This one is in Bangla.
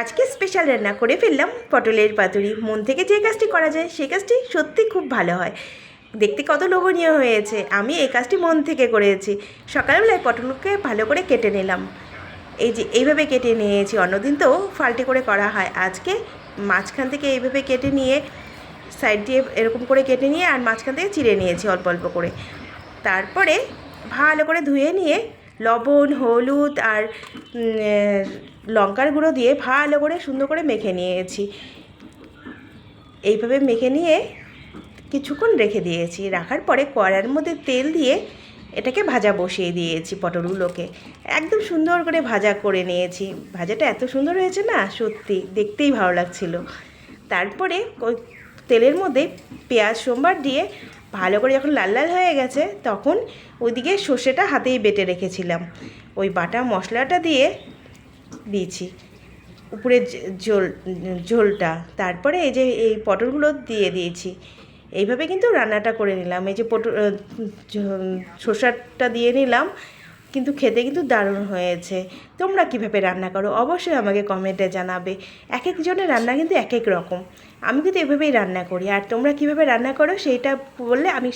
আজকে স্পেশাল রান্না করে ফেললাম পটলের পাতুরি। মন থেকে যে কাজটি করা যায় সেই কাজটি সত্যি খুব ভালো হয়। দেখতে কত লোভনীয় হয়েছে। আমি এই কাজটি মন থেকে করেছি। সকালবেলায় পটলকে ভালো করে কেটে নিলাম। এই যে এইভাবে কেটে নিয়েছি, অন্যদিন তো ফাল্টে করে করা হয়। আজকে মাঝখান থেকে এইভাবে কেটে নিয়ে সাইড দিয়ে এরকম করে কেটে নিয়ে আর মাঝখান থেকে চিড়ে নিয়েছি অল্প অল্প করে। তারপরে ভালো করে ধুয়ে নিয়ে লবণ, হলুদ আর লঙ্কার গুঁড়ো দিয়ে ভালো করে সুন্দর করে মেখে নিয়েছি। এইভাবে মেখে নিয়ে কিছুক্ষণ রেখে দিয়েছি। রাখার পরে কড়াইয়ের মধ্যে তেল দিয়ে এটাকে ভাজা বসিয়ে দিয়েছি। পটলগুলোকে একদম সুন্দর করে ভাজা করে নিয়েছি। ভাজাটা এত সুন্দর হয়েছে না, সত্যি দেখতেই ভালো লাগছিল। তারপরে ওই তেলের মধ্যে পেঁয়াজ সোমবার দিয়ে ভালো করে যখন লাল লাল হয়ে গেছে, তখন ওইদিকে সর্ষেটা হাতেই বেটে রেখেছিলাম, ওই বাটা মশলাটা দিয়ে দিয়েছি উপরে ঝোলটা। তারপরে এই যে এই পটলগুলো দিয়ে দিয়েছি। এইভাবে কিন্তু রান্নাটা করে নিলাম। এই যে সর্ষেটা দিয়ে নিলাম, কিন্তু খেতে কিন্তু দারুণ হয়েছে। তোমরা কিভাবে রান্না করো অবশ্যই আমাকে কমেন্টে জানাবে। এক একজনের রান্না কিন্তু এক এক রকম। আমি কিন্তু এভাবেই রান্না করি, আর তোমরা কিভাবে রান্না করো সেইটা বললে আমি